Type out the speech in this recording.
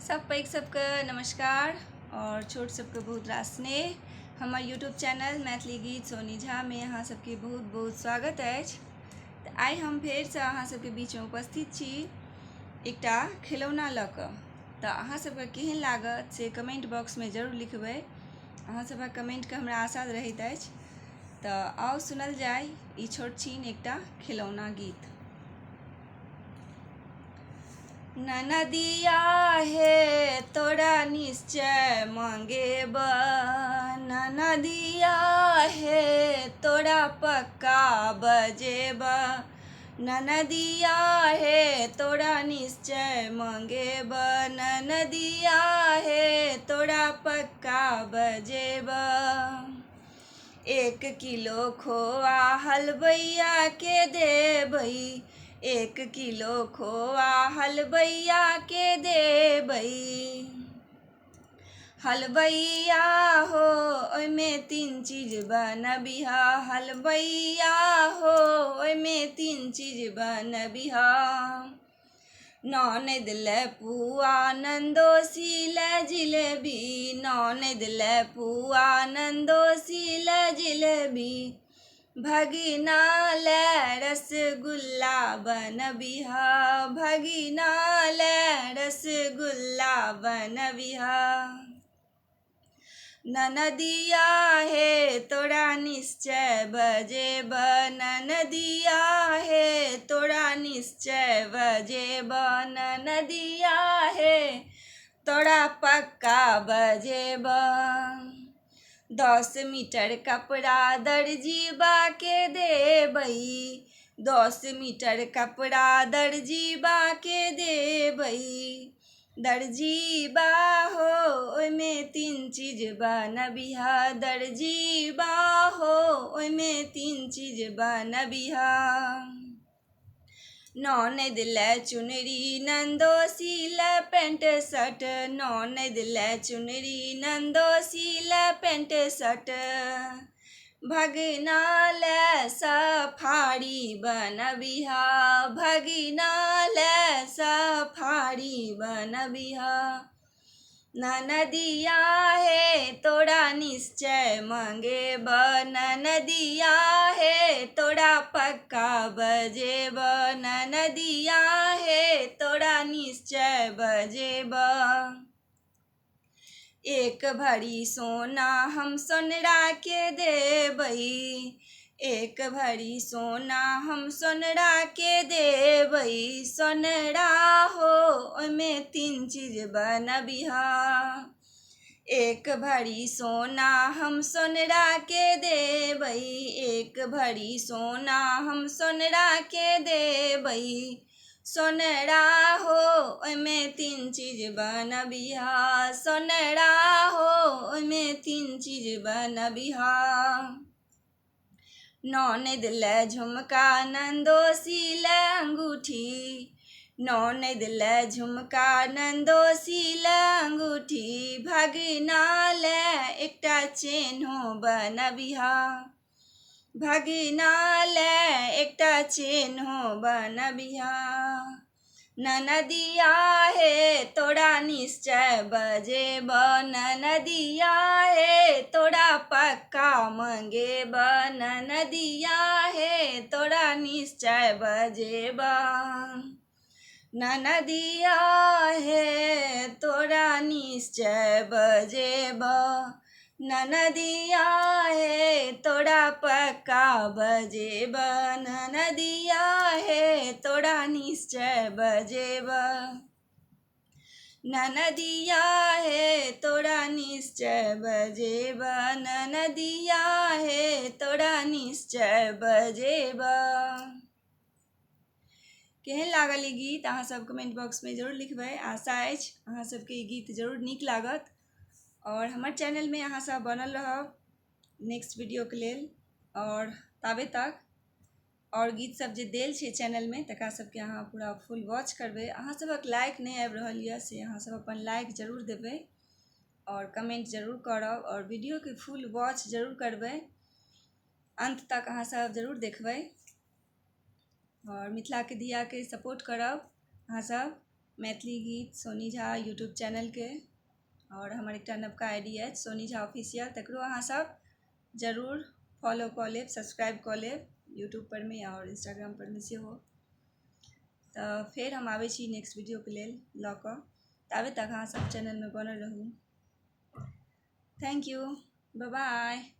सब पैघ सबके नमस्कार और छोट सबके बहुत रास स्नेह। हमर यूट्यूब चैनल मैथिली गीत सोनी झा में अहाँ सबके बहुत बहुत स्वागत अछि। तऽ आइ हम फेरसँ अहाँ सबके बीचमे उपस्थित छी एकटा खिलौना लऽ कऽ। तऽ अहाँ सबके केहन लागत से कमेंट बॉक्समे जरूर लिखबै। अहाँ सबके कमेंटके हमरा आशा रहैत अछि। तऽ आउ सुनल जाय ई छोट छीन एकटा खिलौना गीत। ननदिया हे तोरा निश्चय मांगेब, ननदिया हे तोरा पक्का बजेब, ननदिया हे तोरा निश्चय मांगेब, ननदिया हे तोरा पक्का बजेब। 1 किलो खोआ हलवैया के देबै, 1 किलो खोआ हलवैया के देबै। हलवैया हो ओइमे 3 चीज बनबिहा, हलवैया हो ओइमे 3 चीज बनबिहा। ननद ले पुआ नंदोसी ले जिलेबी, ननद ले पुआ नंदोसी ले जिलेबी। भगिना ले रसगुल्ला बनबिहा, भगिना ले रसगुल्ला बनबिहा। ननदिया हे तोरा निश्चय बजेब, ननदिया हे तोरा निश्चय बजेब, ननदिया हे तोरा पक्का बजेब। 10 मीटर कपड़ा दर्जीबा के देबै, 10 मीटर कपड़ा दर्जीबा के देबै। दर्जीबा हो ओइमे 3 चीज बनबिहा, दर्जीबा हो ओइमे 3 चीज बनबिहा। ननद ले चुनरी नंदोसी ले पेंट शर्ट, ननद ले चुनरी नंदोसी ले पेंट शर्ट। भगिना ले सफारी बनबिहा, भगिना ले सफारी बनबिहा। ननदिया हे तोरा निश्चय मांगेब, ननदिया हे तोरा पक्का बजेब, ननदिया हे तोरा निश्चय बजेब। 1 भरी सोना हम सोनरा के देबै, 1 भरी सोना हम सोनरा के देबै। सोनरा हो ओइमे 3 चीज बनबिहा, 1 भरी सोना हम सोनरा के देबै, 1 भरी सोना हम सोनरा के देबै। सोनरा हो ओइमे 3 चीज बनबिहा, सोनरा हो ओइमे 3 चीज बनबिहा। ननद ले झुमका नंदोसी ले अंगूठी, ननद ले झुमका नंदोसी ले अंगूठी। भगिना ले एकटा चेन्हो बनबिहा, भगिना ले एकटा चेन्हो बनबिहा। ननदिया हे तोरा निश्चय बजेब, ननदिया हे तोरा पक्का मंगेब, ननदिया हे तोरा निश्चय बजेब। ननदिया हे तोरा निश्चय बजेब, ननदिया हे तोरा पक्का बजेब, ननदिया हे तोरा निश्चय बजेब। ननदिया हे तोरा निश्चय बजेब, ननदिया हे तोरा निश्चय बजेब। केहन लागल ई गीत अहाँ सब कमेंट बॉक्समे जरूर लिखबै। आशा अछि अहाँ सबके ई गीत जरूर नीक लागत और हमर चैनलमे अहाँ सब बनल रहब नेक्स्ट वीडियोके लेल। और ताबे तक और गीत सब जे देल छै चैनलमे तकरा सबके अहाँ पूरा फुल वॉच करबै। अहाँ सबक लाइक नहीं आबि रहल यऽ से अहाँ सब अपन लाइक जरूर देबै और कमेंट जरूर करब और वीडियोके फुल वॉच जरूर करबै। अंत तक अहाँ सब जरूर देखबै और मिथिला के धिया के सपोर्ट करब अहाँ सब। मैथिली गीत सोनी झा यूट्यूब चैनल के, और हमर एकटा नवका आईडी अछि सोनी झा ऑफिशियल, तकरो अहाँ सब जरूर फॉलो कऽ लेब, सब्सक्राइब कऽ लेब यूट्यूब पर में और इंस्टाग्राम पर में सेहो। तऽ फेर हम आबै छी नेक्स्ट वीडियो के लेल लऽ कऽ, ताबे तक अहाँ सब चैनल में बनल रहू। Thank you, bye by.